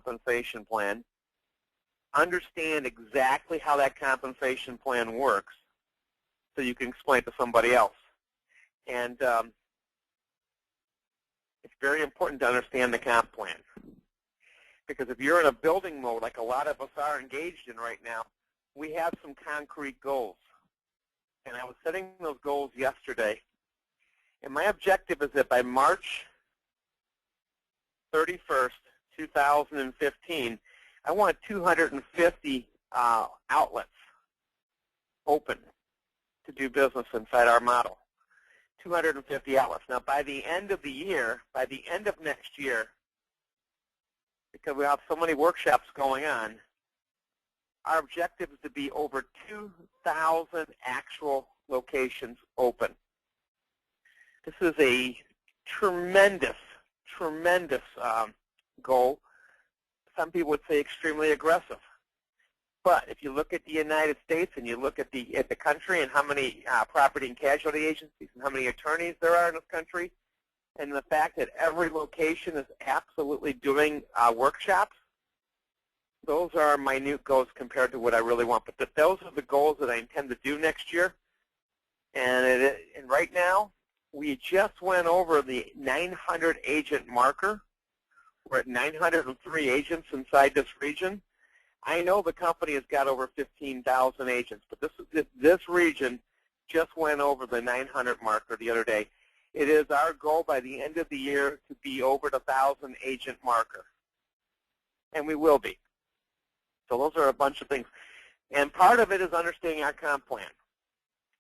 compensation plan, understand exactly how that compensation plan works so you can explain it to somebody else. And it's very important to understand the comp plan. Because if you're in a building mode, like a lot of us are engaged in right now, we have some concrete goals. And I was setting those goals yesterday. And my objective is that by March 31st, 2015, I want 250 outlets open to do business inside our model. 250 outlets. Now, by the end of the year, by the end of next year, because we have so many workshops going on, our objective is to be over 2,000 actual locations open. This is a tremendous, tremendous goal. Some people would say extremely aggressive. But if you look at the United States and you look at the country and how many property and casualty agencies and how many attorneys there are in this country, and the fact that every location is absolutely doing workshops, those are minute goals compared to what I really want. But those are the goals that I intend to do next year. And right now, we just went over the 900 agent marker. We're at 903 agents inside this region. I know the company has got over 15,000 agents, but this region just went over the 900 marker the other day. It is our goal by the end of the year to be over the 1,000 agent marker, and we will be. So those are a bunch of things. And part of it is understanding our comp plan.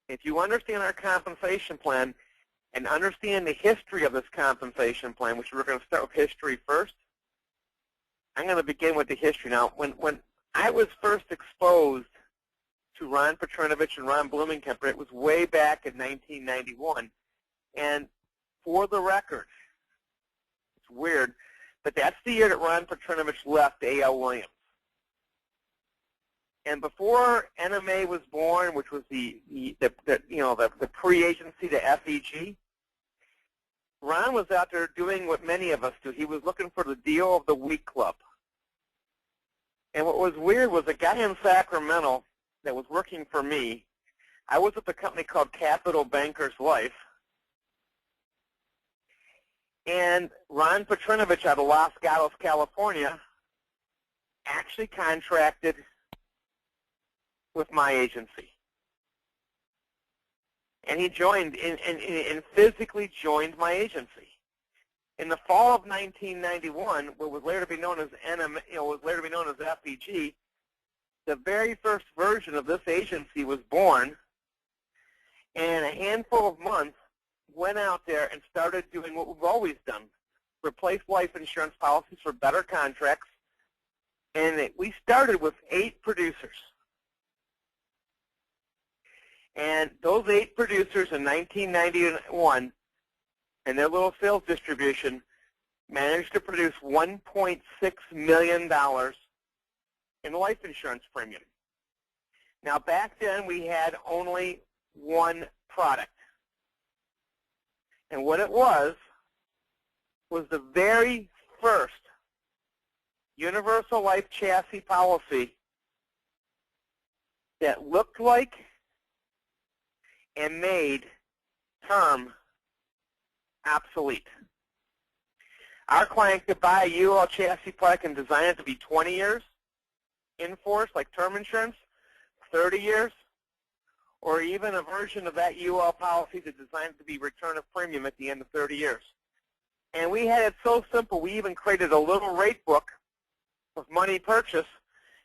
If you understand our compensation plan and understand the history of this compensation plan, which we're going to start with history first, I'm going to begin with the history. Now, when I was first exposed to Ron Petrinovich and Ron Blumenkemper, it was way back in 1991. And for the record, it's weird, but that's the year that Ron Petrinovich left A.L. Williams. And before NMA was born, which was the pre-agency to FEG, Ron was out there doing what many of us do. He was looking for the deal of the week club. And what was weird was a guy in Sacramento that was working for me. I was with a company called Capital Bankers Life. And Ron Petrinovich out of Los Gatos, California, actually contracted with my agency. And he joined and physically joined my agency. In the fall of 1991, what was later to be known as FEG, the very first version of this agency was born, and a handful of months went out there and started doing what we've always done, replace life insurance policies for better contracts, and we started with 8 producers. And those 8 producers in 1991 and their little sales distribution managed to produce $1.6 million in life insurance premium. Now, back then, we had only one product. And what it was the very first universal life chassis policy that looked like and made term obsolete. Our client could buy a UL chassis product and design it to be 20 years in force, like term insurance, 30 years, or even a version of that UL policy to design it to be return of premium at the end of 30 years. And we had it so simple, we even created a little rate book with money purchase,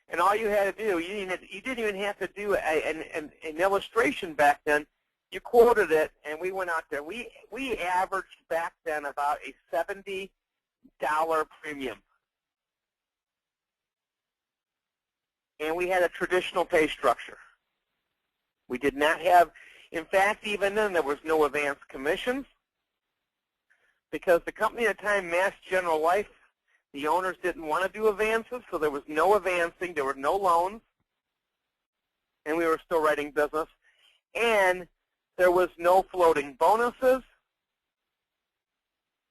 and all you had to do, you didn't even have to do an illustration back then. You quoted it, and we went out there. We averaged back then about a $70 premium. And we had a traditional pay structure. We did not have, in fact, even then there was no advance commissions because the company at the time, Mass General Life, the owners didn't want to do advances, so there was no advancing, there were no loans, and we were still writing business. And there was no floating bonuses.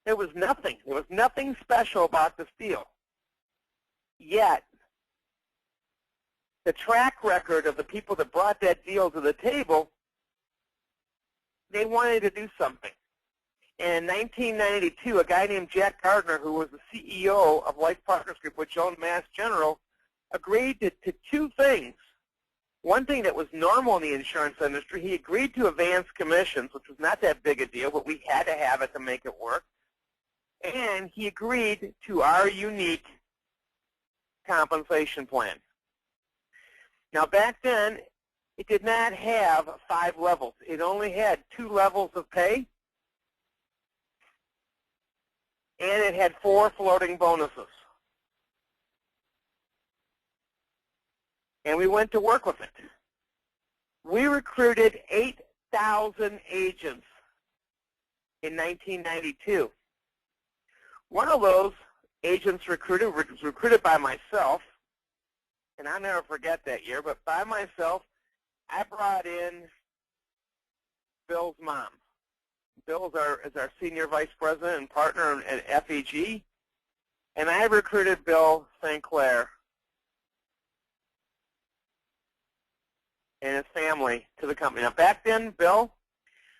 There was nothing. There was nothing special about this deal. Yet, the track record of the people that brought that deal to the table, they wanted to do something. And in 1992, a guy named Jack Gardner, who was the CEO of Life Partners Group, which owned Mass General, agreed to two things. One thing that was normal in the insurance industry, he agreed to advance commissions, which was not that big a deal, but we had to have it to make it work. And he agreed to our unique compensation plan. Now, back then, it did not have 5 levels. It only had 2 levels of pay, and it had 4 floating bonuses. And we went to work with it. We recruited 8,000 agents in 1992. One of those agents was recruited by myself, and I'll never forget that year, but by myself, I brought in Bill's mom. Bill is our senior vice president and partner at FEG, and I recruited Bill St. Clair and his family to the company. Now, back then, Bill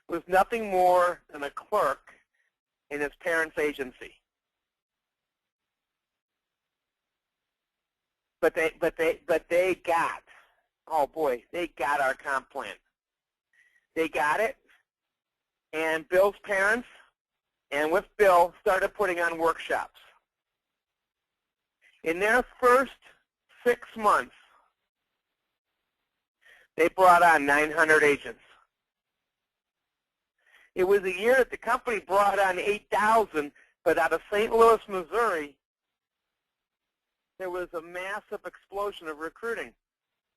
was nothing more than a clerk in his parents' agency. But they got, oh boy, they got our comp plan. They got it, and Bill's parents, and with Bill, started putting on workshops. In their first 6 months, they brought on 900 agents. It was a year that the company brought on 8,000, but out of St. Louis, Missouri, there was a massive explosion of recruiting.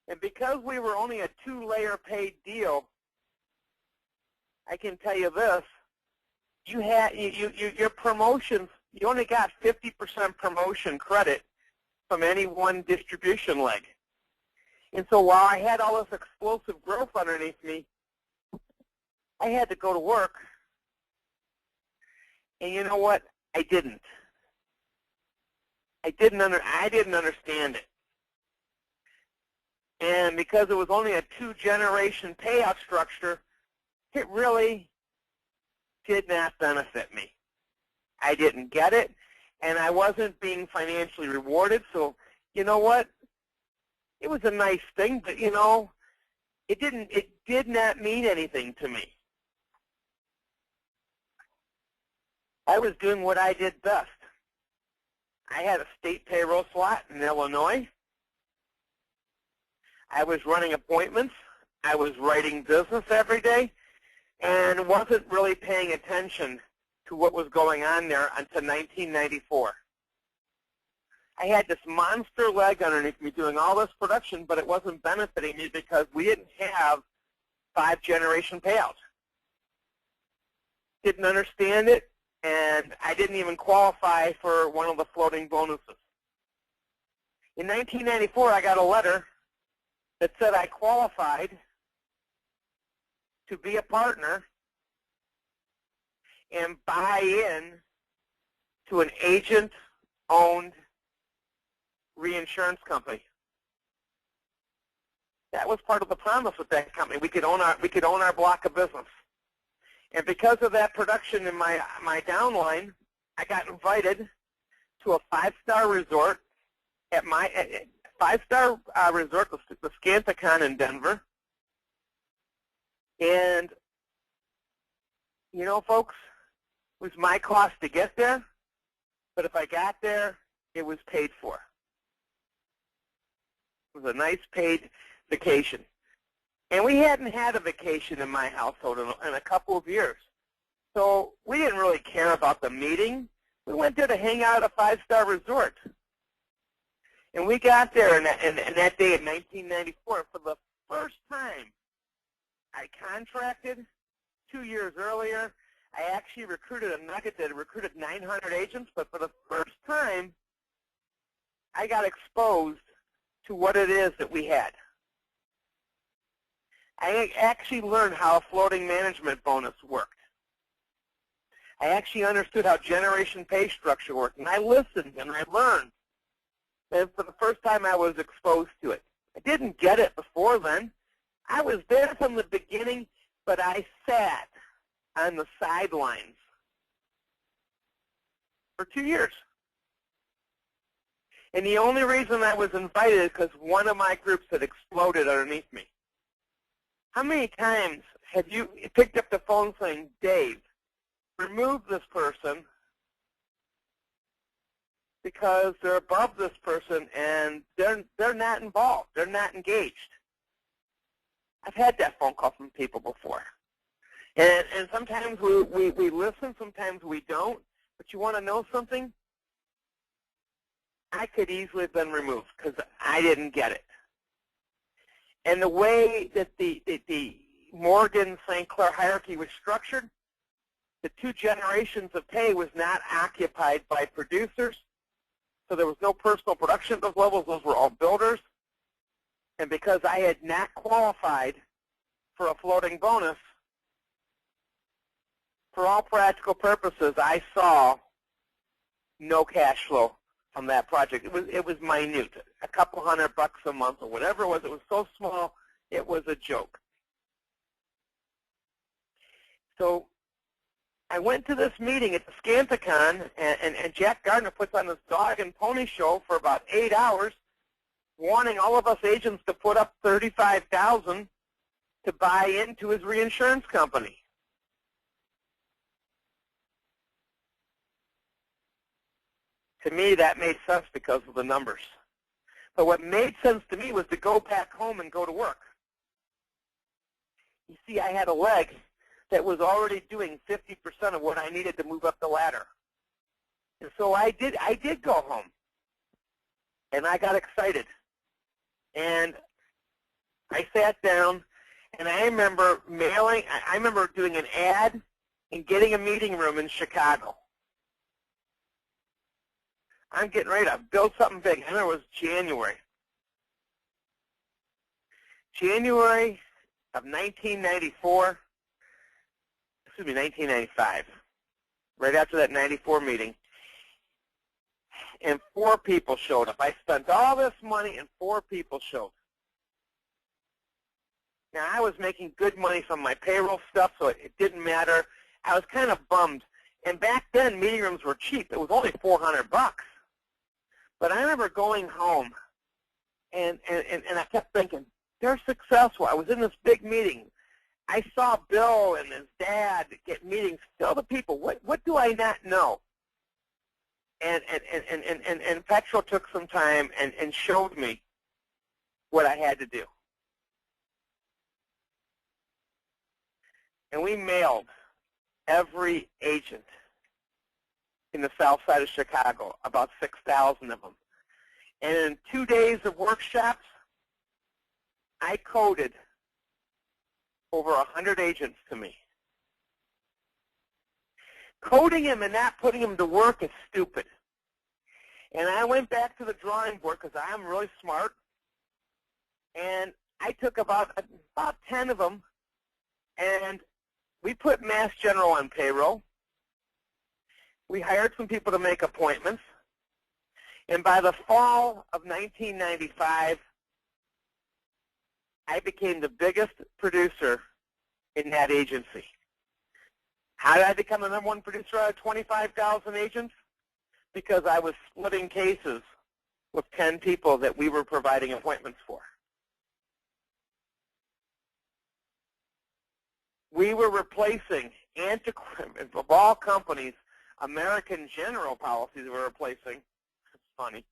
And because we were only a 2-layer paid deal, I can tell you this, your promotions, you only got 50% promotion credit from any one distribution leg. And so while I had all this explosive growth underneath me, I had to go to work. And you know what? I didn't. I didn't understand it. And because it was only a 2-generation payout structure, it really did not benefit me. I didn't get it, and I wasn't being financially rewarded. So, you know what? It was a nice thing, but you know, it did not mean anything to me. I was doing what I did best. I had a state payroll slot in Illinois. I was running appointments. I was writing business every day, and wasn't really paying attention to what was going on there until 1994. I had this monster leg underneath me doing all this production, but it wasn't benefiting me because we didn't have 5-generation payouts. Didn't understand it, and I didn't even qualify for one of the floating bonuses. In 1994, I got a letter that said I qualified to be a partner and buy in to an agent-owned reinsurance company. That was part of the promise with that company. We could own our block of business. And because of that production in my downline, I got invited to a 5-star resort at my 5-star resort, the Scantacon in Denver. And you know, folks, it was my cost to get there, but if I got there, it was paid for. It was a nice paid vacation. And we hadn't had a vacation in my household in a couple of years. So we didn't really care about the meeting. We went there to hang out at a 5-star resort. And we got there in that day in 1994. For the first time, I contracted 2 years earlier. I actually recruited a nugget that recruited 900 agents, but for the first time, I got exposed to what it is that we had. I actually learned how a floating management bonus worked. I actually understood how generation pay structure worked, and I listened and I learned. And for the first time, I was exposed to it. I didn't get it before then. I was there from the beginning, but I sat on the sidelines for 2 years. And the only reason I was invited is because one of my groups had exploded underneath me. How many times have you picked up the phone saying, Dave, remove this person because they're above this person and they're not involved, they're not engaged? I've had that phone call from people before. And sometimes we listen, sometimes we don't. But you want to know something? I could easily have been removed because I didn't get it. And the way that the Morgan-St. Clair hierarchy was structured, the 2 generations of pay was not occupied by producers. So there was no personal production at those levels. Those were all builders. And because I had not qualified for a floating bonus, for all practical purposes, I saw no cash flow from that project. It was minute, a couple $100 a month or whatever it was. It was so small, it was a joke. So I went to this meeting at the Scanticon, and Jack Gardner puts on this dog and pony show for about 8 hours, wanting all of us agents to put up $35,000 to buy into his reinsurance company. To me, that made sense because of the numbers. But what made sense to me was to go back home and go to work. You see, I had a leg that was already doing 50% of what I needed to move up the ladder. And so I did go home. And I got excited. And I sat down, and I remember I remember doing an ad and getting a meeting room in Chicago. I'm getting ready to build something big. I remember it was January. January of 1994, excuse me, 1995, right after that 94 meeting, and 4 people showed up. I spent all this money, and 4 people showed. Now, I was making good money from my payroll stuff, so it didn't matter. I was kind of bummed. And back then, meeting rooms were cheap. It was only $400. But I remember going home, and I kept thinking, they're successful. I was in this big meeting. I saw Bill and his dad get meetings. Tell the people, what do I not know? And Petro took some time and showed me what I had to do. And we mailed every agent in the south side of Chicago, about 6,000 of them. And in 2 days of workshops, I coded over 100 agents to me. Coding them and not putting them to work is stupid. And I went back to the drawing board because I'm really smart. And I took about 10 of them, and we put Mass General on payroll. We hired some people to make appointments. And by the fall of 1995, I became the biggest producer in that agency. How did I become the #1 producer out of 25,000 agents? Because I was splitting cases with 10 people that we were providing appointments for. We were replacing antiquated, of all companies, American General policies we were replacing. It's funny.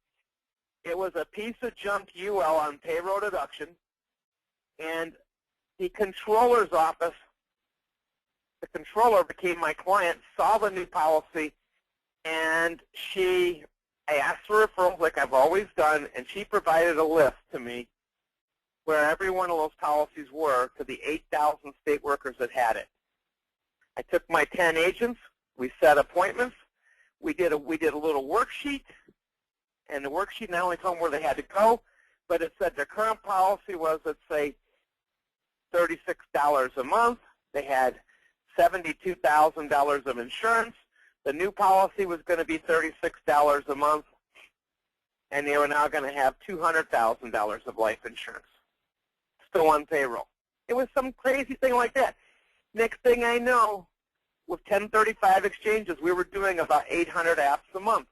It was a piece of junk UL on payroll deduction, and the controller's office, the controller became my client, saw the new policy, and I asked for referrals like I've always done, and she provided a list to me where every one of those policies were to the 8,000 state workers that had it. I took my 10 agents. We set appointments. We did a little worksheet, and the worksheet not only told them where they had to go, but it said their current policy was, let's say, $36 a month. They had $72,000 of insurance. The new policy was going to be $36 a month. and they were now going to have $200,000 of life insurance still on payroll. It was some crazy thing like that. Next thing I know, with 1035 exchanges, we were doing about 800 apps a month.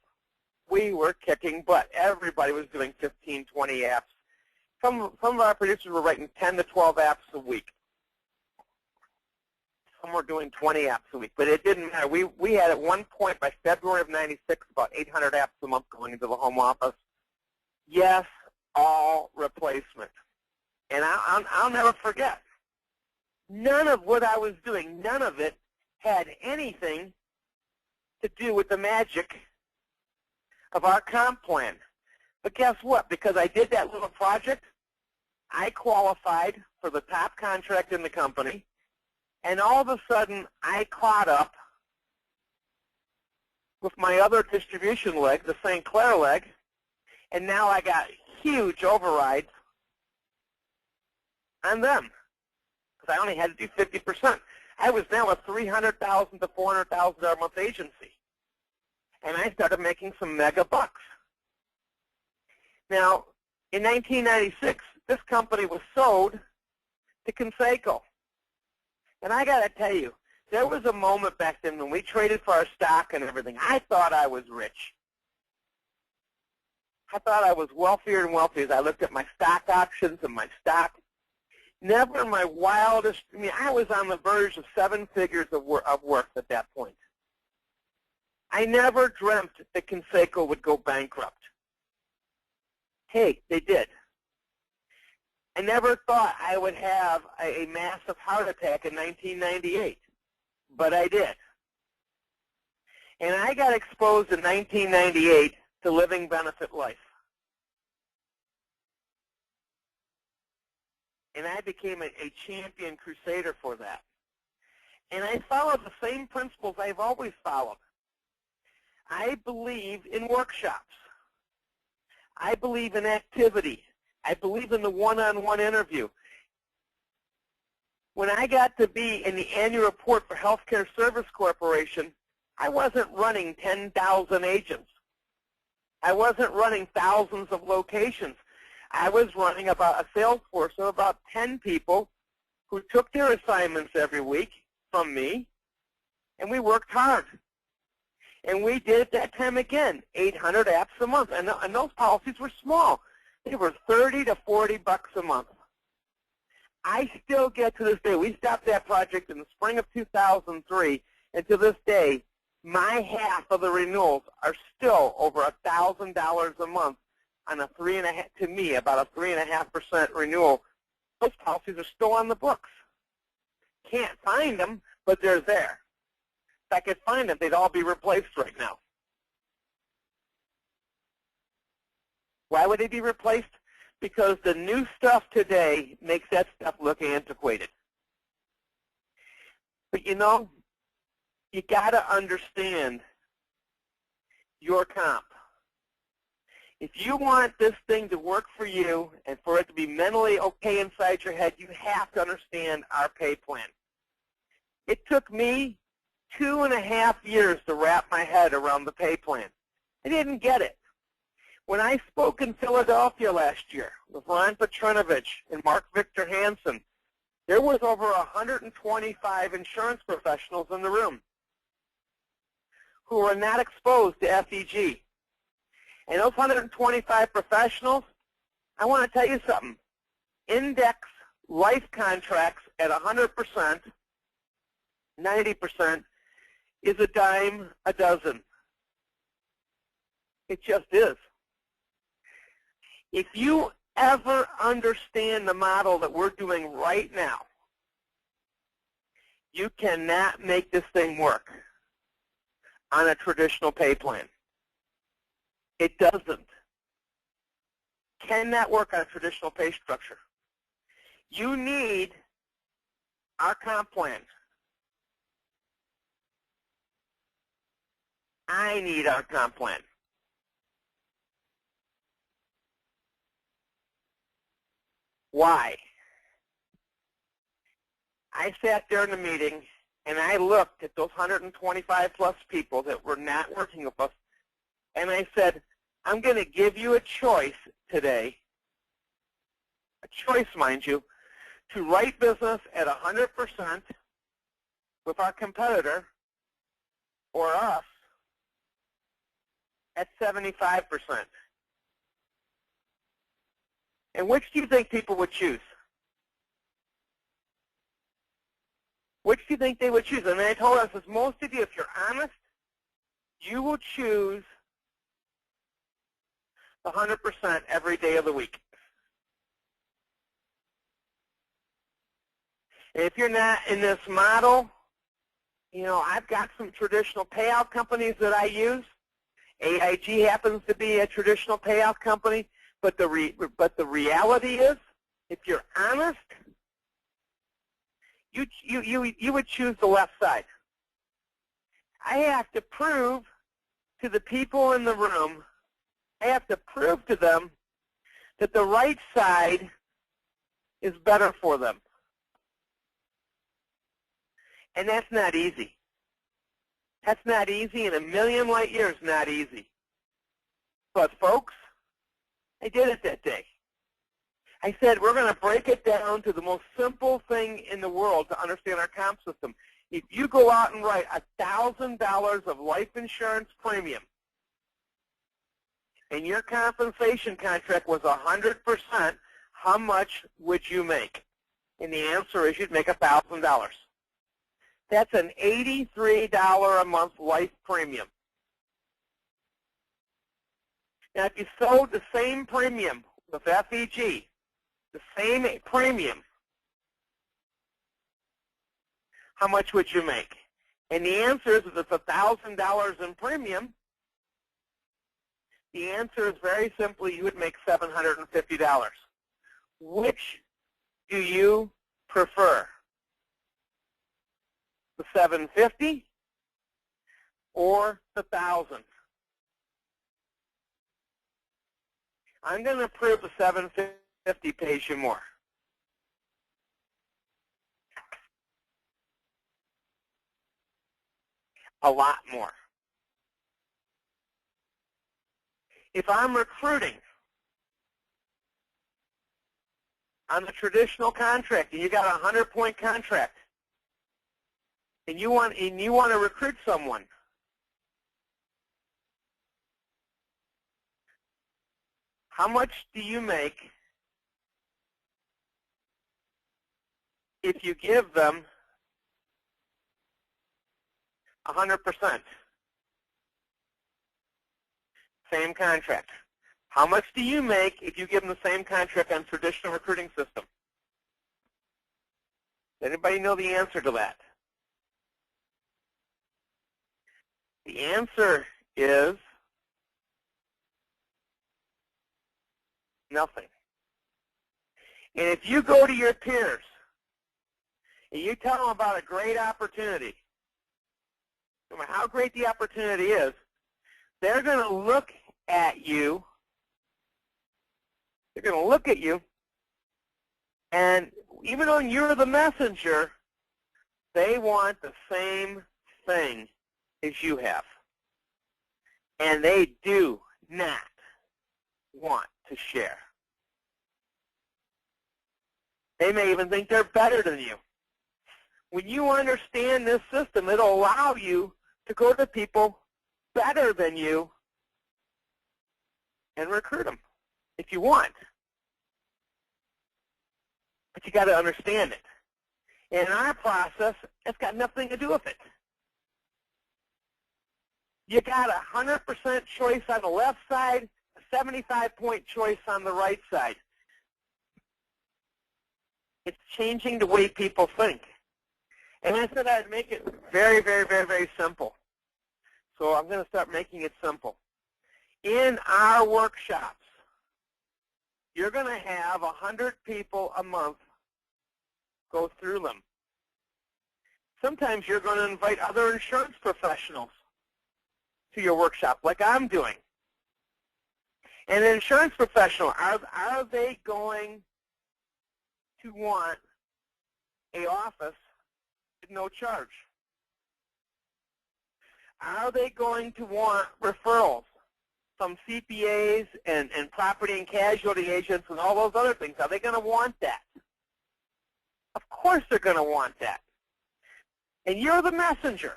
We were kicking butt. Everybody was doing 15, 20 apps. Some of our producers were writing 10 to 12 apps a week. Some were doing 20 apps a week, but it didn't matter. We had at one point by February of '96 about 800 apps a month going into the home office. Yes, all replacement. And I'll never forget. None of what I was doing, none of it had anything to do with the magic of our comp plan. But guess what? Because I did that little project, I qualified for the top contract in the company, and all of a sudden I caught up with my other distribution leg, the St. Clair leg, and now I got huge overrides on them because I only had to do 50%. I was now a $300,000 to $400,000 a month agency, and I started making some mega bucks. Now, in 1996, this company was sold to Conseco, and I got to tell you, there was a moment back then when we traded for our stock and everything. I thought I was rich. I thought I was wealthier and wealthier as I looked at my stock options and my stock. Never in my wildest, I was on the verge of 7 figures of worth at that point. I never dreamt that Conseco would go bankrupt. Hey, they did. I never thought I would have a massive heart attack in 1998, but I did. And I got exposed in 1998 to living benefit life. And I became a champion crusader for that. And I followed the same principles I've always followed. I believe in workshops. I believe in activity. I believe in the one-on-one interview. When I got to be in the annual report for Healthcare Service Corporation, I wasn't running 10,000 agents. I wasn't running thousands of locations. I was running about a sales force of about 10 people who took their assignments every week from me, and we worked hard. And we did at that time, again, 800 apps a month. And those policies were small. They were 30 to 40 bucks a month. I still get to this day, we stopped that project in the spring of 2003, and to this day, my half of the renewals are still over $1,000 a month on a 3.5%, to me, about a 3.5% renewal. Those policies are still on the books. Can't find them, but they're there. If I could find them, they'd all be replaced right now. Why would they be replaced? Because the new stuff today makes that stuff look antiquated. But you know, you got to understand your comp. If you want this thing to work for you and for it to be mentally okay inside your head, you have to understand our pay plan. It took me 2.5 years to wrap my head around the pay plan. I didn't get it. When I spoke in Philadelphia last year with Ron Petrinovich and Mark Victor Hansen, there was over 125 insurance professionals in the room who were not exposed to FEG. And those 125 professionals, I want to tell you something. Index life contracts at 100%, 90%, is a dime a dozen. It just is. If you ever understand the model that we're doing right now, you cannot make this thing work on a traditional pay plan. It doesn't. Cannot work on a traditional pay structure. You need our comp plan. I need our comp plan. Why? I sat there in a meeting and I looked at those 125 plus people that were not working with us, and I said, I'm going to give you a choice today, a choice, mind you, to write business at 100% with our competitor or us at 75%. And which do you think people would choose? Which do you think they would choose? And I told us, as most of you, if you're honest, you will choose the 100% every day of the week. And if you're not in this model, you know, I've got some traditional payout companies that I use. AIG happens to be a traditional payout company, but the reality is, if you're honest, you would choose the left side. I have to prove to the people in the room, I have to prove to them that the right side is better for them. And that's not easy. That's not easy, and a million light years not easy. But folks, I did it that day. I said, we're going to break it down to the most simple thing in the world to understand our comp system. If you go out and write $1,000 of life insurance premium, and your compensation contract was 100%, how much would you make? And the answer is you'd make $1,000. That's an $83 a month life premium. Now, if you sold the same premium with FEG, the same premium, how much would you make? And the answer is, if it's $1,000 in premium, the answer is very simply, you would make $750. Which do you prefer? The $750 or the $1,000? I'm going to prove the $750 pays you more. A lot more. If I'm recruiting on the traditional contract, and you got a 100-point contract, and you want to recruit someone, how much do you make if you give them 100%? Same contract. How much do you make if you give them the same contract on traditional recruiting system? Does anybody know the answer to that? The answer is nothing. And if you go to your peers and you tell them about a great opportunity, no matter how great the opportunity is, they're going to look at you. They're going to look at you, and even though you're the messenger, they want the same thing as you have. And they do not want to share. They may even think they're better than you. When you understand this system, it'll allow you to go to people better than you and recruit them if you want. But you got to understand it. And in our process, it's got nothing to do with it. You got a 100% choice on the left side, a 75-point choice on the right side. It's changing the way people think. And I said I'd make it very, very, very, very simple. So I'm going to start making it simple. In our workshops, you're going to have 100 people a month go through them. Sometimes you're going to invite other insurance professionals to your workshop, like I'm doing. And an insurance professional, are they going to want an office at no charge? Are they going to want referrals some CPAs and property and casualty agents and all those other things, are they going to want that? Of course they're going to want that. And you're the messenger.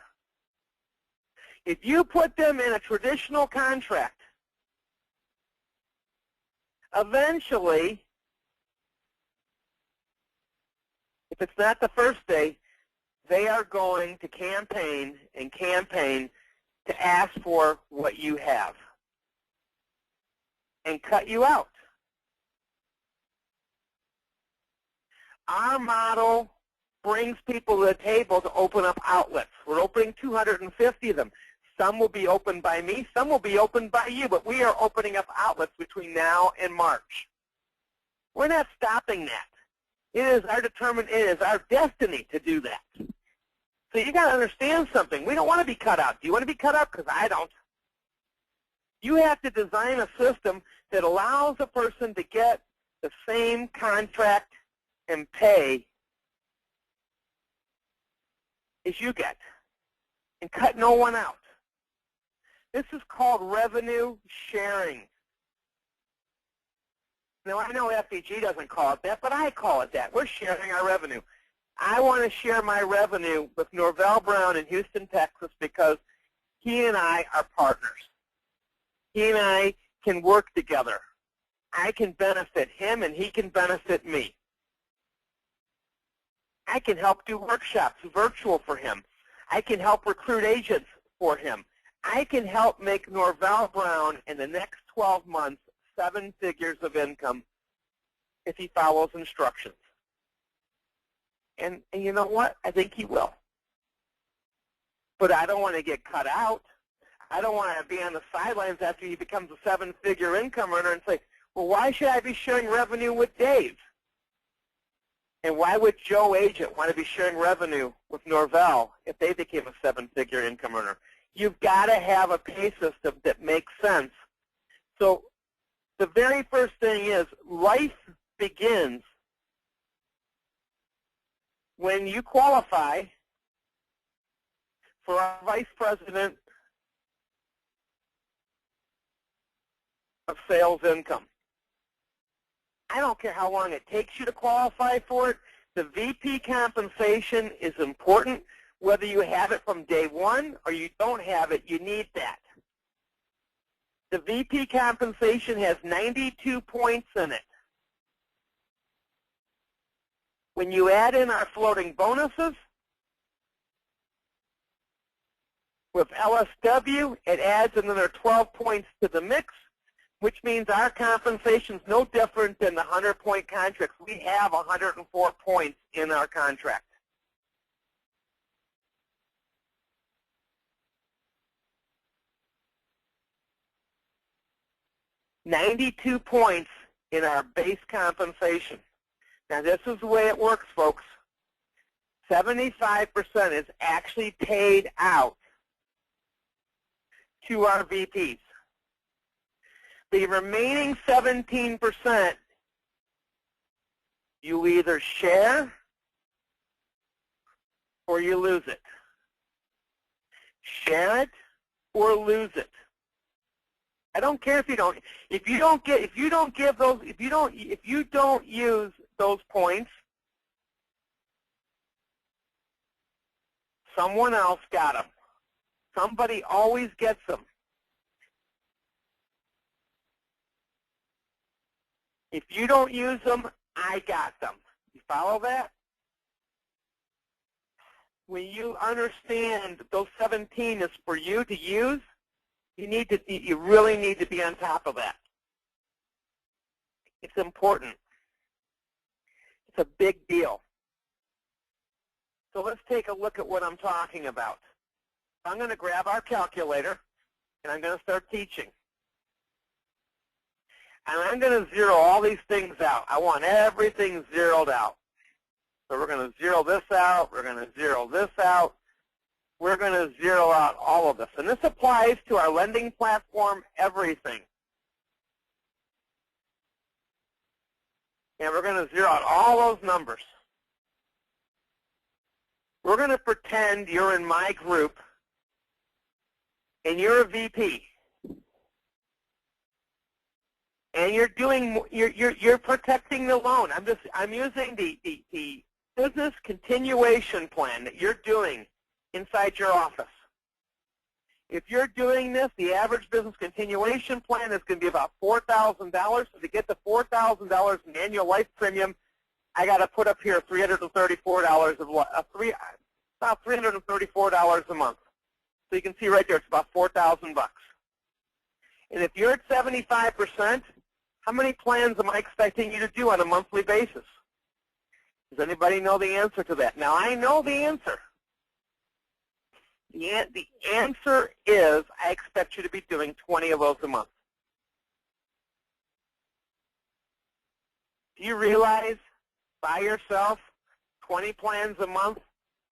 If you put them in a traditional contract, eventually, if it's not the first day, they are going to campaign and campaign to ask for what you have and cut you out. Our model brings people to the table to open up outlets. We're opening 250 of them. Some will be opened by me, some will be opened by you, but we are opening up outlets between now and March. We're not stopping that. It is our destiny to do that. So you got to understand something. We don't want to be cut out. Do you want to be cut out? Because I don't. You have to design a system that allows a person to get the same contract and pay as you get and cut no one out. This is called revenue sharing. Now, I know FEG doesn't call it that, but I call it that. We're sharing our revenue. I want to share my revenue with Norvell Brown in Houston, Texas, because he and I are partners. He and I can work together. I can benefit him, and he can benefit me. I can help do workshops virtual for him. I can help recruit agents for him. I can help make Norvell Brown in the next 12 months 7 figures of income if he follows instructions. And you know what? I think he will. But I don't want to get cut out. I don't want to be on the sidelines after he becomes a 7-figure income earner and say, well, why should I be sharing revenue with Dave? And why would Joe Agent want to be sharing revenue with Norvell if they became a 7-figure income earner? You've got to have a pay system that makes sense. So the very first thing is life begins when you qualify for our Vice President of Sales Income. I don't care how long it takes you to qualify for it. The VP compensation is important. Whether you have it from day one or you don't have it, you need that. The VP compensation has 92 points in it. When you add in our floating bonuses with LSW, it adds another 12 points to the mix, which means our compensation is no different than the 100-point contracts. We have 104 points in our contract. $92 points in our base compensation. Now, this is the way it works, folks. 75% is actually paid out to our VPs. The remaining 17%, you either share or you lose it. Share it or lose it. I don't care if you don't use those points, someone else got them. Somebody always gets them. If you don't use them, I got them. You follow that? When you understand that those 17 is for you to use, you really need to be on top of that. It's important. It's a big deal. So let's take a look at what I'm talking about. I'm going to grab our calculator, and I'm going to start teaching. And I'm going to zero all these things out. I want everything zeroed out. So we're going to zero this out. We're going to zero this out. We're going to zero out all of this. And this applies to our lending platform, everything. And we're going to zero out all those numbers. We're going to pretend you're in my group and you're a VP. and you're protecting the loan. I'm using the business continuation plan that you're doing inside your office. If you're doing this, the average business continuation plan is going to be about $4,000. So to get the $4,000 in annual life premium, I got to put up here $334 about $334 a month. So you can see right there, it's about $4,000 bucks. And if you're at 75%, how many plans am I expecting you to do on a monthly basis? Does anybody know the answer to that? Now, I know the answer. The answer is I expect you to be doing 20 of those a month. Do you realize by yourself 20 plans a month,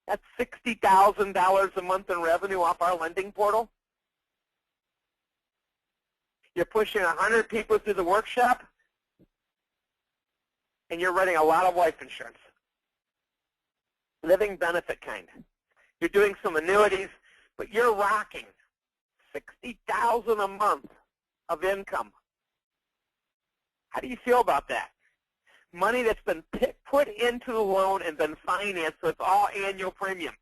that's $60,000 a month in revenue off our lending portal? You're pushing 100 people through the workshop, and you're writing a lot of life insurance. Living benefit kind. You're doing some annuities, but you're rocking $60,000 a month of income. How do you feel about that? Money that's been put into the loan and been financed, so it's all annual premium.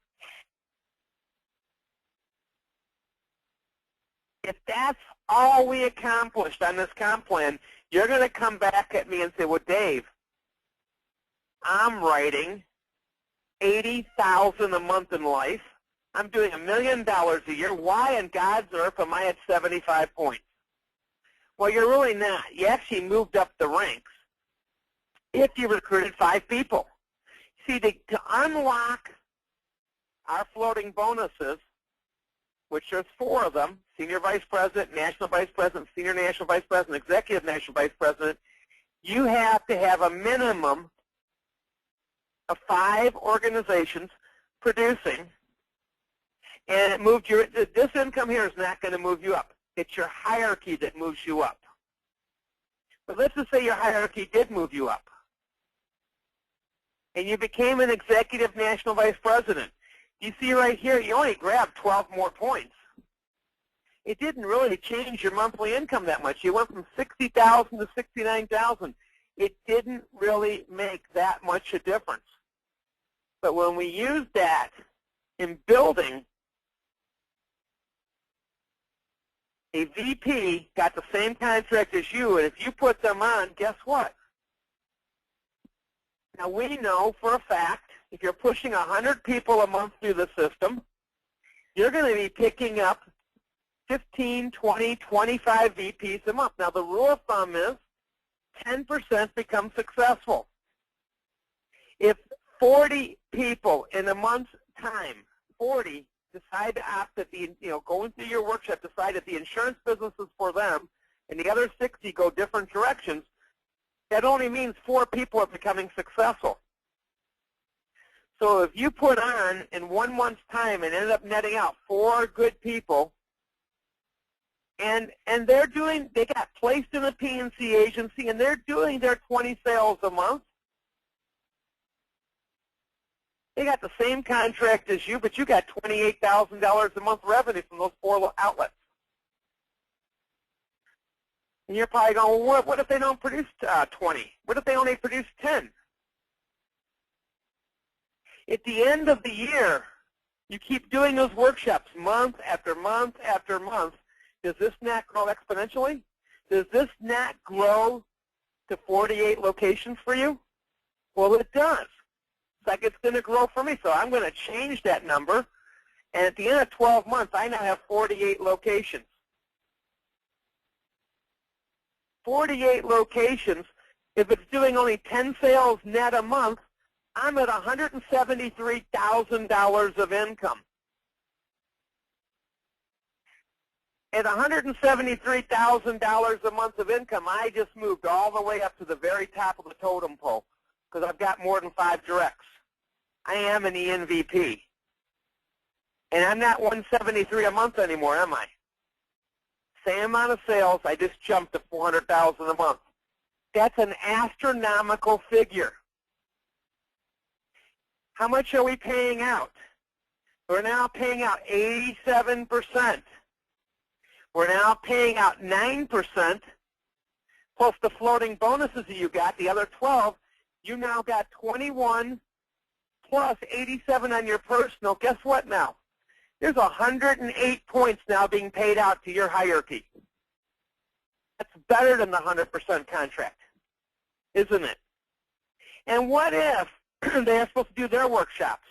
If that's all we accomplished on this comp plan, you're going to come back at me and say, well, Dave, I'm writing $80,000 a month in life. I'm doing $1 million a year. Why in God's earth am I at 75 points? Well, you're really not. You actually moved up the ranks if you recruited 5 people. See, to unlock our floating bonuses, which there's 4 of them, Senior Vice President, National Vice President, Senior National Vice President, Executive National Vice President, you have to have a minimum of 5 organizations producing, and it moved your, this income here is not going to move you up. It's your hierarchy that moves you up. But let's just say your hierarchy did move you up, and you became an Executive National Vice President. You see right here, you only grabbed 12 more points. It didn't really change your monthly income that much. You went from $60,000 to $69,000. It didn't really make that much a difference. But when we use that in building, a VP got the same contract as you, and if you put them on, guess what? Now we know for a fact, if you're pushing 100 people a month through the system, you're going to be picking up 15, 20, 25 VPs a month. Now the rule of thumb is 10% become successful. If 40 people in a month's time, 40 decide to opt that the, going through your workshop, decide that the insurance business is for them, and the other 60 go different directions, that only means 4 people are becoming successful. So if you put on in 1 month's time and ended up netting out 4 good people, and they got placed in a P&C agency, and they're doing their 20 sales a month, they got the same contract as you, but you got $28,000 a month revenue from those 4 outlets. And you're probably going, well, what if they don't produce 20? What if they only produce 10? At the end of the year, you keep doing those workshops month after month after month. Does this not grow exponentially? Does this not grow to 48 locations for you? Well, it does. It's like it's going to grow for me, so I'm going to change that number. And at the end of 12 months, I now have 48 locations. 48 locations. If it's doing only 10 sales net a month, I'm at $173,000 of income. At $173,000 a month of income, I just moved all the way up to the very top of the totem pole because I've got more than 5 directs. I am an ENVP. And I'm not $173 a month anymore, am I? Same amount of sales, I just jumped to $400,000 a month. That's an astronomical figure. How much are we paying out? We're now paying out 87%. We're now paying out 9% plus the floating bonuses that you got, the other 12, you now got 21 plus 87 on your personal. Guess what now? There's 108 points now being paid out to your hierarchy. That's better than the 100% contract, isn't it? And what if they're supposed to do their workshops?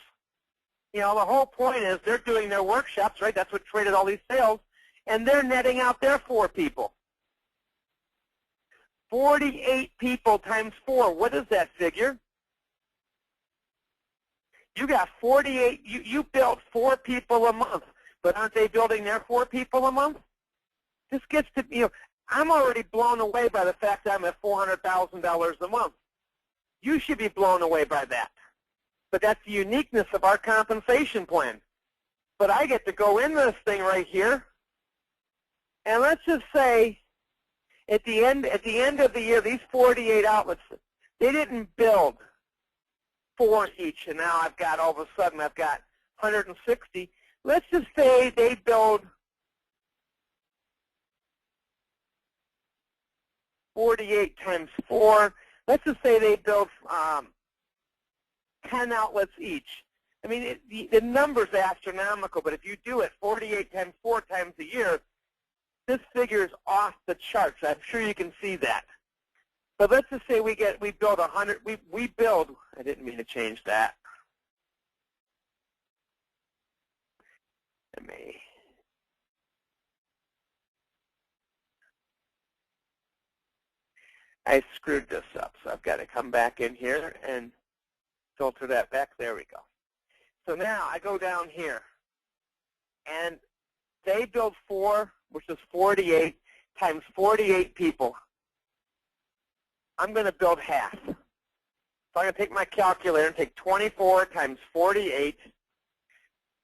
You know, the whole point is they're doing their workshops, right? That's what created all these sales, and they're netting out their 4 people. 48 people times 4. What is that figure? You got 48. You built 4 people a month, but aren't they building their 4 people a month? This gets to, you know, I'm already blown away by the fact that I'm at $400,000 a month. You should be blown away by that. But that's the uniqueness of our compensation plan. But I get to go in this thing right here, and let's just say at the end of the year, these 48 outlets, they didn't build 4 each, and now I've got, all of a sudden, I've got 160. Let's just say they build 48 times 4. Let's just say they build 10 outlets each. I mean, the number's astronomical, but if you do it 48 times 4 times a year, this figure is off the charts. I'm sure you can see that. But let's just say we build 100. We build. I didn't mean to change that. Let me. I screwed this up, so I've got to come back in here and filter that back. There we go. So now I go down here, and they build 4, which is 48 times 48 people. I'm going to build half. So I'm going to take my calculator and take 24 times 48.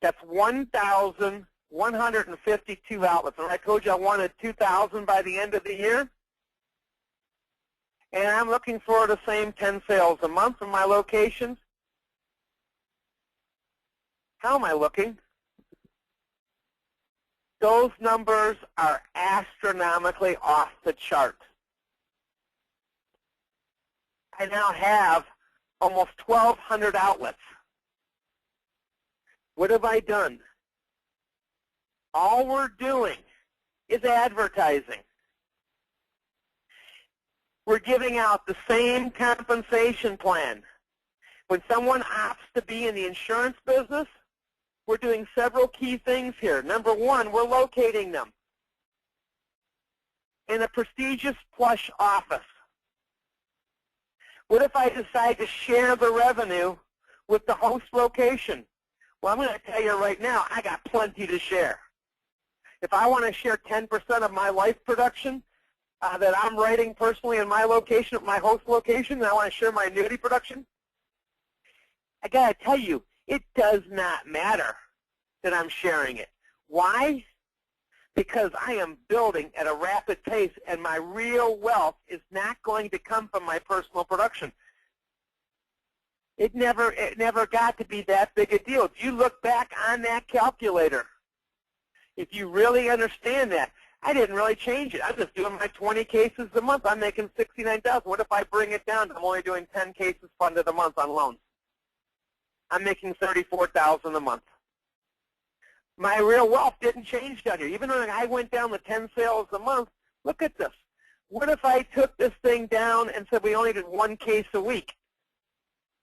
That's 1,152 outlets. And I told you I wanted 2,000 by the end of the year. And I'm looking for the same 10 sales a month in my locations. How am I looking? Those numbers are astronomically off the chart. I now have almost 1,200 outlets. What have I done? All we're doing is advertising. We're giving out the same compensation plan. When someone opts to be in the insurance business, we're doing several key things here. Number one, we're locating them in a prestigious plush office. What if I decide to share the revenue with the host location? Well, I'm going to tell you right now, I got plenty to share. If I want to share 10% of my life production that I'm writing personally in my location, at my host location, and I want to share my annuity production, I got to tell you, it does not matter that I'm sharing it. Why? Because I am building at a rapid pace, and my real wealth is not going to come from my personal production. It never got to be that big a deal. If you look back on that calculator, if you really understand that, I didn't really change it. I'm just doing my 20 cases a month. I'm making $69,000. What if I bring it down? I'm only doing 10 cases funded a month on loans. I'm making $34,000 a month. My real wealth didn't change down here. Even when I went down to 10 sales a month, look at this. What if I took this thing down and said we only did 1 case a week?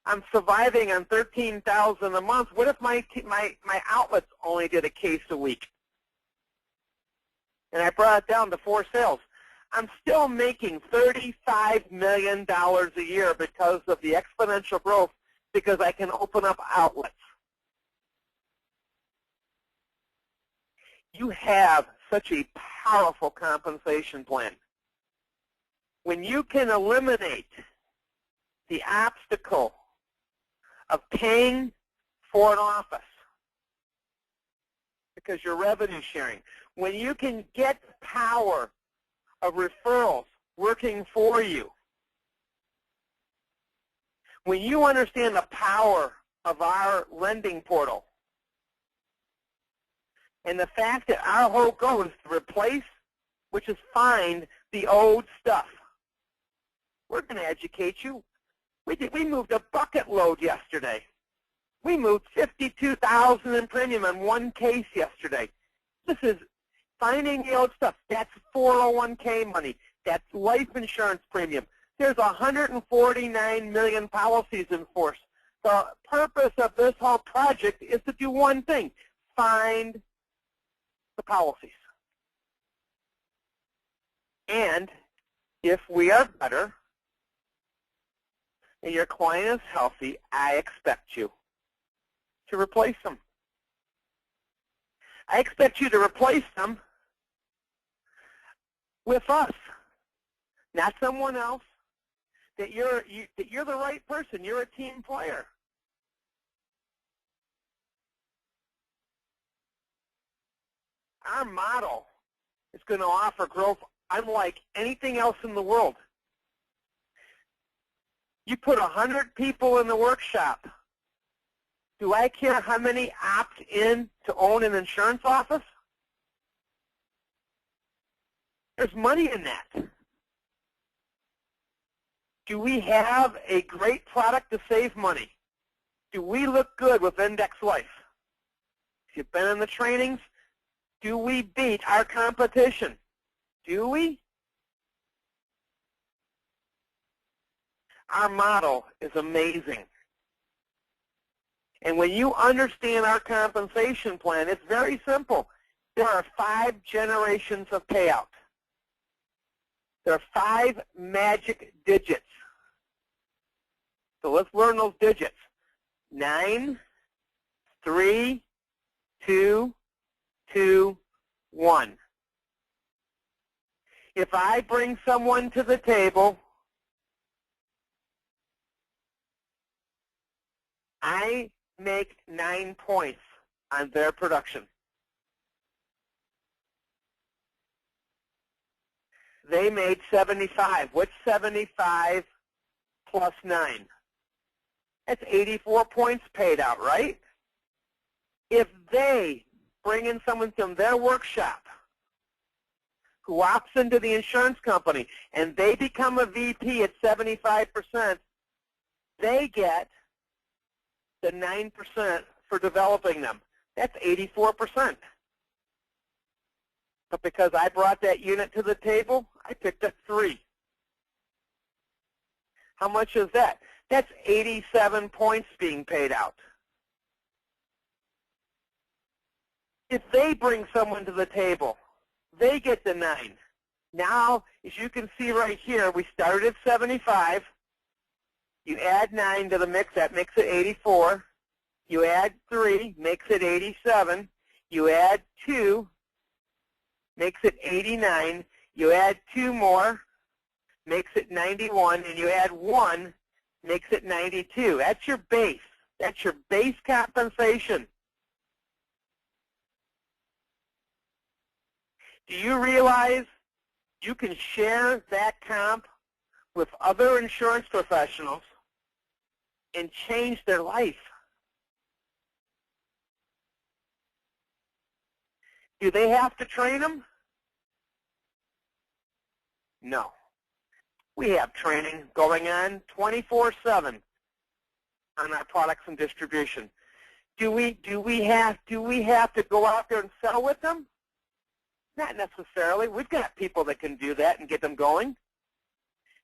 I'm surviving on $13,000 a month. What if my outlets only did a case a week? And I brought it down to 4 sales. I'm still making $35 million a year because of the exponential growth, because I can open up outlets. You have such a powerful compensation plan. When you can eliminate the obstacle of paying for an office because you're revenue sharing, when you can get the power of referrals working for you, when you understand the power of our lending portal, and the fact that our whole goal is to replace, which is find the old stuff. We're going to educate you. We moved a bucket load yesterday. We moved $52,000 in premium on one case yesterday. This is finding the old stuff. That's 401k money. That's life insurance premium. There's 149 million policies in force. The purpose of this whole project is to do one thing: find the policies. And if we are better and your client is healthy, I expect you to replace them. I expect you to replace them with us, not someone else. That you're the right person. You're a team player. Our model is going to offer growth unlike anything else in the world. You put 100 people in the workshop. Do I care how many opt in to own an insurance office? There's money in that. Do we have a great product to save money? Do we look good with Index Life? If you've been in the trainings, do we beat our competition? Do we? Our model is amazing. And when you understand our compensation plan, it's very simple. There are 5 generations of payout. There are 5 magic digits. So let's learn those digits. 9, 3, 2, 2, 1. If I bring someone to the table, I make 9 points on their production. They made 75. What's 75 plus 9? That's 84 points paid out, right? If they bring in someone from their workshop who opts into the insurance company and they become a VP at 75%, they get the 9% for developing them. That's 84%. But because I brought that unit to the table, I picked up 3. How much is that? That's 87 points being paid out. If they bring someone to the table, they get the 9. Now, as you can see right here, we started at 75. You add 9 to the mix, that makes it 84. You add 3, makes it 87. You add 2, makes it 89. You add 2 more, makes it 91. And you add 1, makes it 92. That's your base. That's your base compensation. Do you realize you can share that comp with other insurance professionals and change their life? Do they have to train them? No. We have training going on 24/7 on our products and distribution. Do we have to go out there and sell with them? Not necessarily. We've got people that can do that and get them going.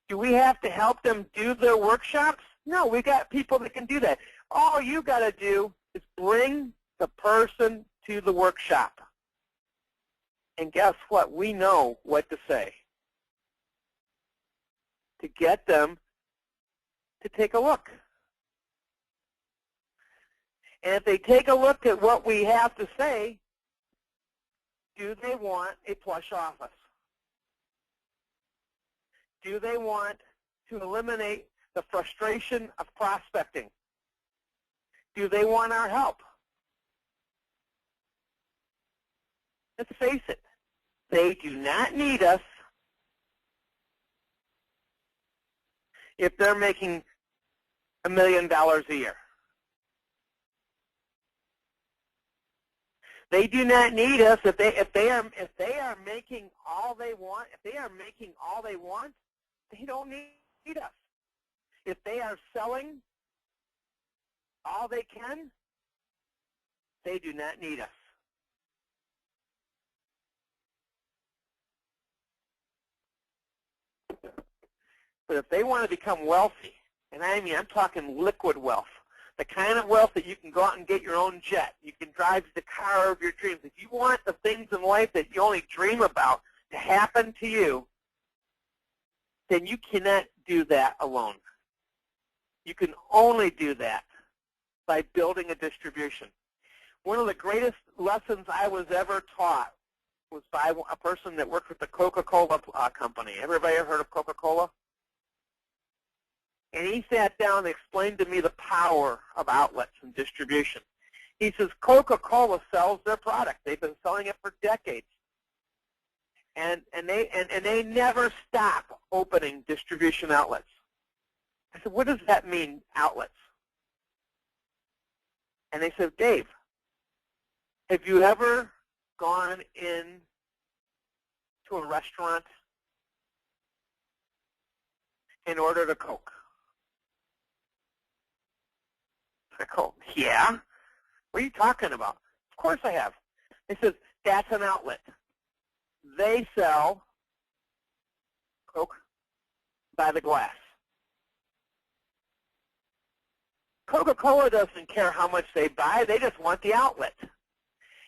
Do we have to help them do their workshops? No, we got people that can do that. All you got to do is bring the person to the workshop. And guess what? We know what to say to get them to take a look. And if they take a look at what we have to say, do they want a plush office? Do they want to eliminate the frustration of prospecting? Do they want our help? Let's face it, they do not need us if they're making $1 million a year. They do not need us if they are making all they want. If they are making all they want, they don't need need us. If they are selling all they can, they do not need us. But if they want to become wealthy, and I mean I'm talking liquid wealth, the kind of wealth that you can go out and get your own jet, you can drive the car of your dreams. If you want the things in life that you only dream about to happen to you, then you cannot do that alone. You can only do that by building a distribution. One of the greatest lessons I was ever taught was by a person that worked with the Coca-Cola company. Everybody ever heard of Coca-Cola? And he sat down and explained to me the power of outlets and distribution. He says Coca-Cola sells their product. They've been selling it for decades. And they never stop opening distribution outlets. I said, what does that mean, outlets? And they said, Dave, have you ever gone in to a restaurant and ordered a Coke? I go, yeah. What are you talking about? Of course I have. He says, that's an outlet. They sell Coke by the glass. Coca-Cola doesn't care how much they buy. They just want the outlet.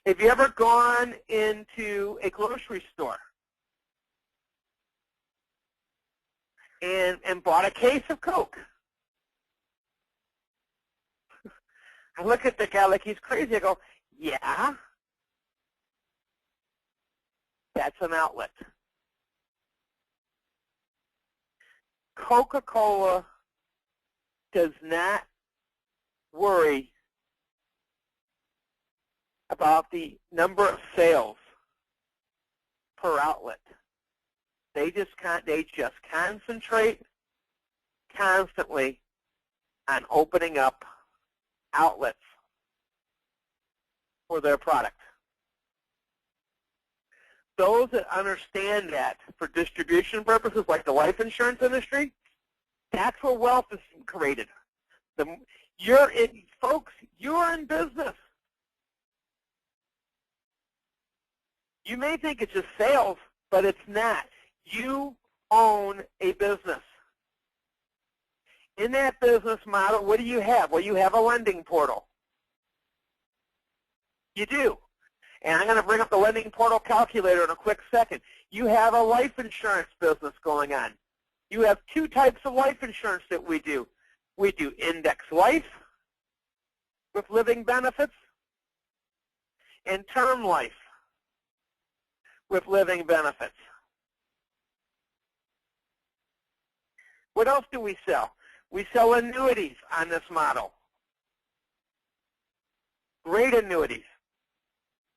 Have you ever gone into a grocery store and bought a case of Coke? I look at the guy like he's crazy. I go, yeah, that's an outlet. Coca-Cola does not worry about the number of sales per outlet. They just concentrate constantly on opening up outlets for their product. Those that understand that for distribution purposes, like the life insurance industry, that's where wealth is created. Folks, you're in business. You may think it's just sales, but it's not. You own a business. In that business model, what do you have? Well, you have a lending portal. You do. And I'm going to bring up the lending portal calculator in a quick second. You have a life insurance business going on. You have two types of life insurance that we do. We do index life with living benefits and term life with living benefits. What else do we sell? We sell annuities on this model. Great annuities,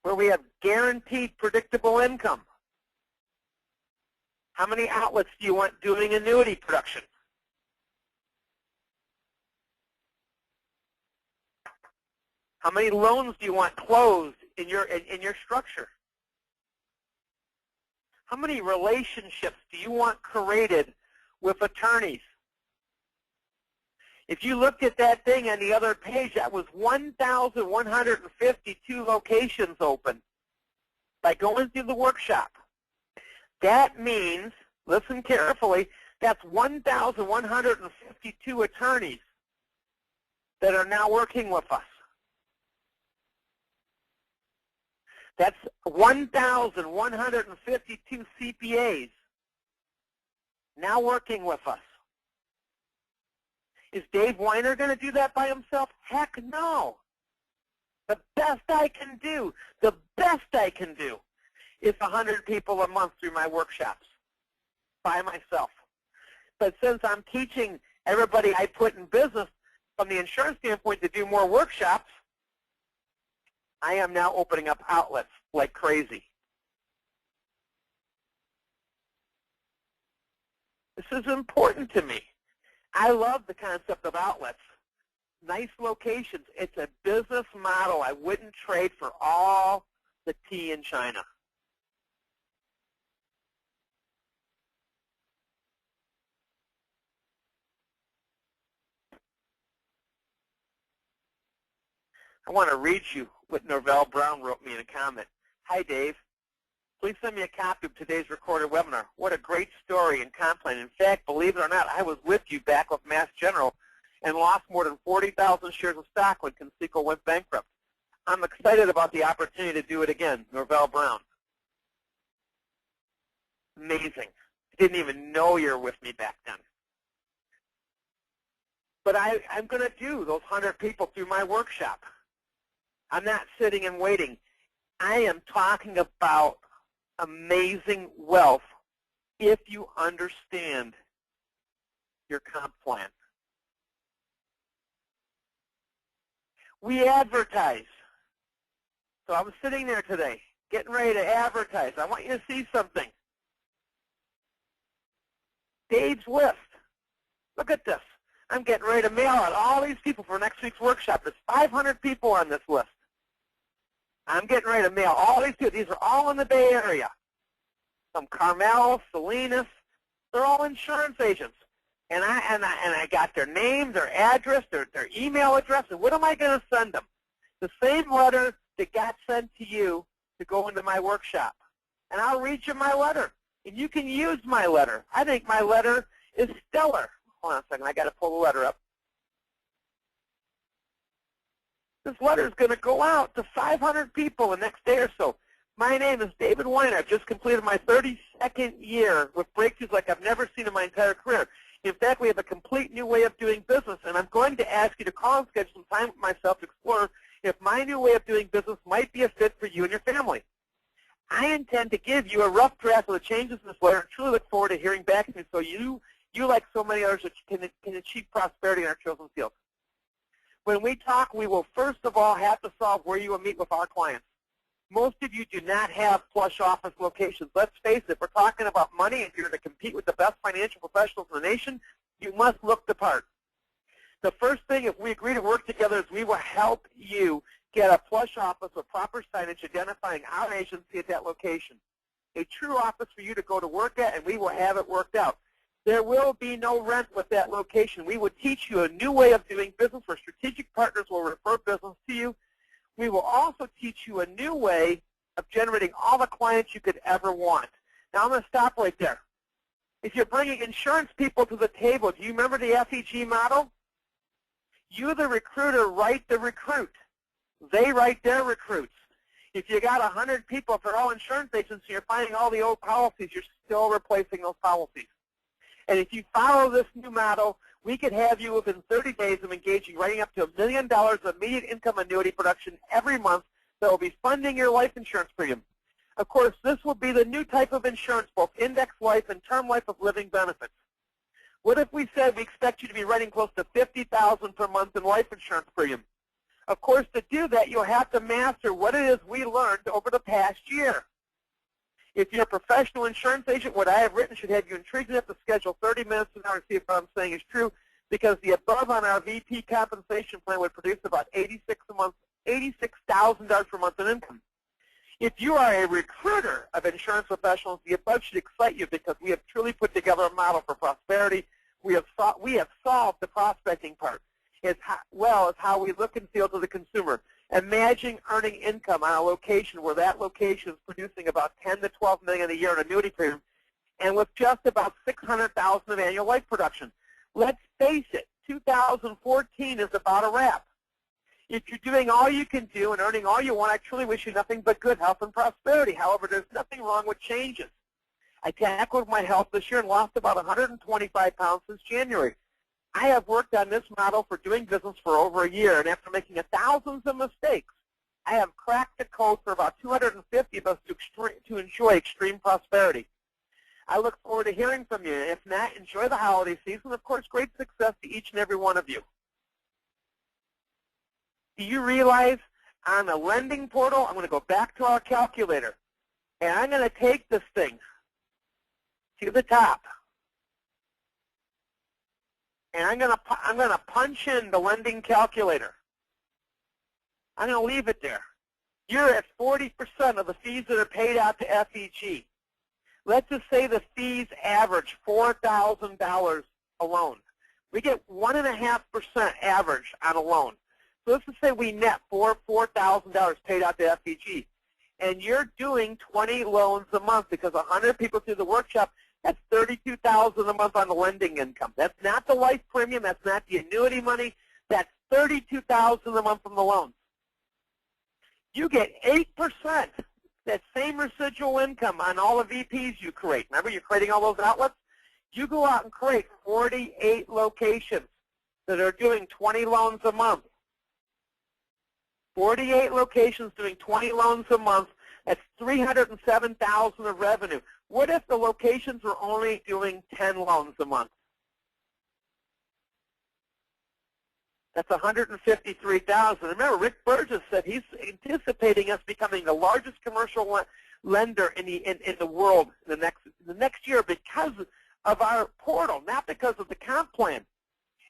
where we have guaranteed predictable income. How many outlets do you want doing annuity production? How many loans do you want closed in your structure? How many relationships do you want created with attorneys? If you looked at that thing on the other page, that was 1,152 locations open by going through the workshop. That means, listen carefully, that's 1,152 attorneys that are now working with us. That's 1,152 CPAs now working with us. Is Dave Weiner going to do that by himself? Heck no. The best I can do is 100 people a month through my workshops by myself. But since I'm teaching everybody I put in business from the insurance standpoint to do more workshops, I am now opening up outlets like crazy. This is important to me. I love the concept of outlets. Nice locations. It's a business model I wouldn't trade for all the tea in China. I want to read you what Norvell Brown wrote me in a comment. Hi, Dave. Please send me a copy of today's recorded webinar. What a great story and complaint. In fact, believe it or not, I was with you back with Mass General and lost more than 40,000 shares of stock when Conseco went bankrupt. I'm excited about the opportunity to do it again. Norvell Brown. Amazing. I didn't even know you were with me back then. But I'm going to do those 100 people through my workshop. I'm not sitting and waiting. I am talking about amazing wealth if you understand your comp plan. We advertise. So I was sitting there today, getting ready to advertise. I want you to see something. Dave's list. Look at this. I'm getting ready to mail out all these people for next week's workshop. There's 500 people on this list. I'm getting ready to mail all these people. These are all in the Bay Area. Some Carmel, Salinas. They're all insurance agents. And I got their name, their address, their email address, and what am I going to send them? The same letter that got sent to you to go into my workshop. And I'll read you my letter. And you can use my letter. I think my letter is stellar. Hold on a second. I got to pull the letter up. This letter is going to go out to 500 people the next day or so. My name is David Weiner. I've just completed my 32nd year with breakthroughs like I've never seen in my entire career. In fact, we have a complete new way of doing business, and I'm going to ask you to call and schedule some time with myself to explore if my new way of doing business might be a fit for you and your family. I intend to give you a rough draft of the changes in this letter and truly look forward to hearing back from you so you like so many others, can achieve prosperity in our chosen field. When we talk, we will first of all have to solve where you will meet with our clients. Most of you do not have plush office locations. Let's face it, we're talking about money. If you're to compete with the best financial professionals in the nation, you must look the part. The first thing, if we agree to work together, is we will help you get a plush office with proper signage identifying our agency at that location. A true office for you to go to work at, and we will have it worked out. There will be no rent with that location. We will teach you a new way of doing business where strategic partners will refer business to you. We will also teach you a new way of generating all the clients you could ever want. Now, I'm going to stop right there. If you're bringing insurance people to the table, do you remember the FEG model? You, the recruiter, write the recruit. They write their recruits. If you got 100 people, if they're all insurance agents, and you're finding all the old policies, you're still replacing those policies. And if you follow this new model, we could have you within 30 days of engaging, writing up to $1 million of immediate income annuity production every month that will be funding your life insurance premium. Of course, this will be the new type of insurance, both index life and term life of living benefits. What if we said we expect you to be writing close to $50,000 per month in life insurance premium? Of course, to do that, you'll have to master what it is we learned over the past year. If you're a professional insurance agent, what I have written should have you intrigued enough to schedule 30 minutes an hour to see if what I'm saying is true, because the above on our VP compensation plan would produce about $86,000 per month in income. If you are a recruiter of insurance professionals, the above should excite you because we have truly put together a model for prosperity. We have solved the prospecting part, as well as how we look and feel to the consumer. Imagine earning income on a location where that location is producing about $10 to $12 million a year in annuity premium, and with just about $600,000 of annual life production. Let's face it, 2014 is about a wrap. If you're doing all you can do and earning all you want, I truly wish you nothing but good health and prosperity. However, there's nothing wrong with changes. I tackled my health this year and lost about 125 pounds since January. I have worked on this model for doing business for over a year, and after making thousands of mistakes, I have cracked the code for about 250 of us to enjoy extreme prosperity. I look forward to hearing from you. If not, enjoy the holiday season. Of course, great success to each and every one of you. Do you realize on the lending portal, I'm going to go back to our calculator, and I'm going to take this thing to the top. And I'm going to punch in the lending calculator. I'm going to leave it there. You're at 40% of the fees that are paid out to FEG. Let's just say the fees average $4,000 a loan. We get 1.5% average on a loan. So let's just say we net $4,000 paid out to FEG, and you're doing 20 loans a month because 100 people through the workshop. That's $32,000 a month on the lending income. That's not the life premium. That's not the annuity money. That's $32,000 a month from the loans. You get 8%, that same residual income on all the VPs you create. Remember, you're creating all those outlets? You go out and create 48 locations that are doing 20 loans a month. 48 locations doing 20 loans a month. That's $307,000 of revenue. What if the locations were only doing 10 loans a month? That's $153,000. Remember, Rick Burgess said he's anticipating us becoming the largest commercial lender in the world the next year because of our portal, not because of the comp plan.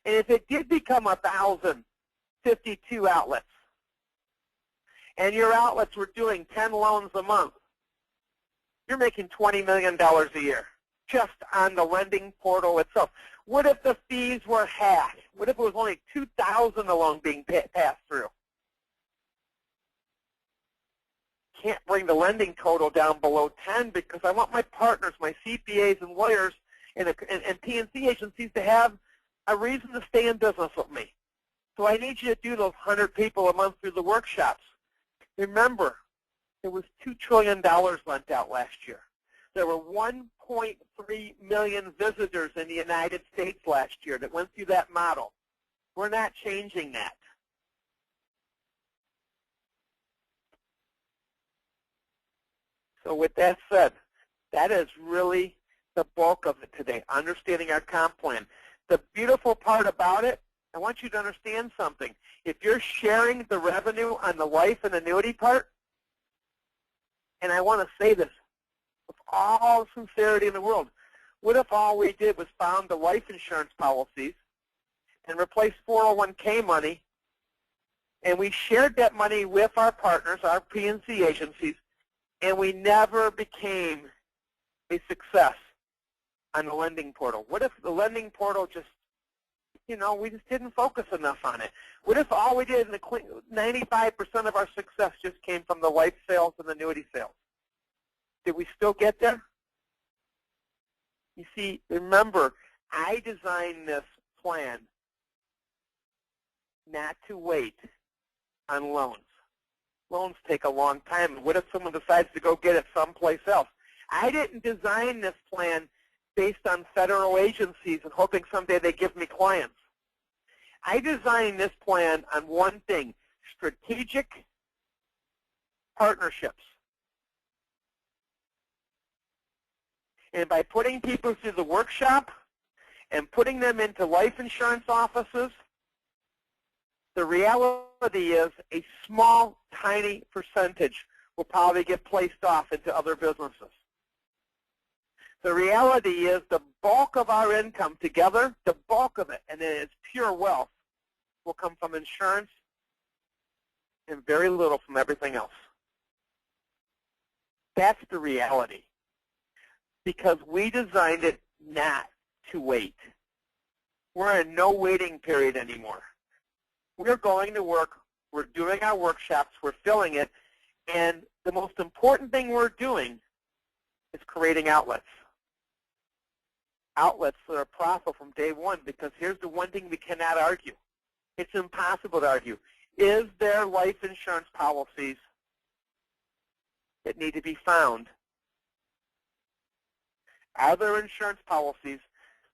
And if it did become 1,052 outlets, and your outlets were doing 10 loans a month, you're making $20 million a year just on the lending portal itself. What if the fees were half? What if it was only $2,000 a loan being passed through? Can't bring the lending total down below 10 because I want my partners, my CPAs and lawyers and P&C agencies to have a reason to stay in business with me. So I need you to do those 100 people a month through the workshops. Remember, there was $2 trillion lent out last year. There were 1.3 million visitors in the United States last year that went through that model. We're not changing that. So with that said, that is really the bulk of it today, understanding our comp plan. The beautiful part about it, I want you to understand something. If you're sharing the revenue on the life and annuity part, and I want to say this with all sincerity in the world, what if all we did was found the life insurance policies and replaced 401k money, and we shared that money with our partners, our P&C agencies, and we never became a success on the lending portal? What if the lending portal just, we just didn't focus enough on it? What if all we did, 95% of our success just came from the life sales and annuity sales? Did we still get there? You see, remember, I designed this plan not to wait on loans. Loans take a long time. What if someone decides to go get it someplace else? I didn't design this plan based on federal agencies and hoping someday they give me clients. I designed this plan on one thing: strategic partnerships. And by putting people through the workshop and putting them into life insurance offices, the reality is a small, tiny percentage will probably get placed off into other businesses. The reality is the bulk of our income together, the bulk of it, and then it's pure wealth, will come from insurance and very little from everything else. That's the reality, because we designed it not to wait. We're in no waiting period anymore. We're going to work. We're doing our workshops. We're filling it. And the most important thing we're doing is creating outlets. Outlets that are profitable from day one, because here's the one thing we cannot argue. It's impossible to argue. Is there life insurance policies that need to be found? Are there insurance policies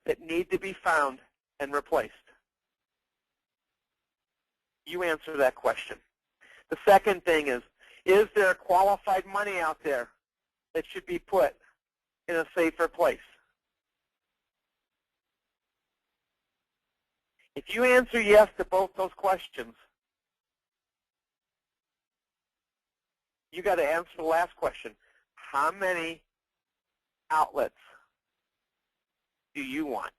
that need to be found and replaced? You answer that question. The second thing is there qualified money out there that should be put in a safer place? If you answer yes to both those questions, you got to answer the last question. How many outlets do you want?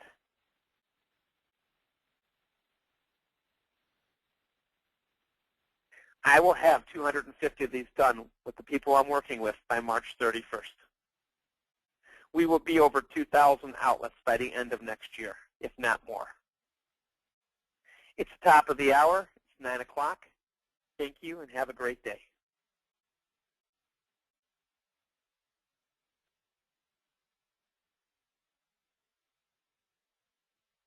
I will have 250 of these done with the people I'm working with by March 31st. We will be over 2,000 outlets by the end of next year, if not more. It's the top of the hour. It's 9 o'clock. Thank you and have a great day.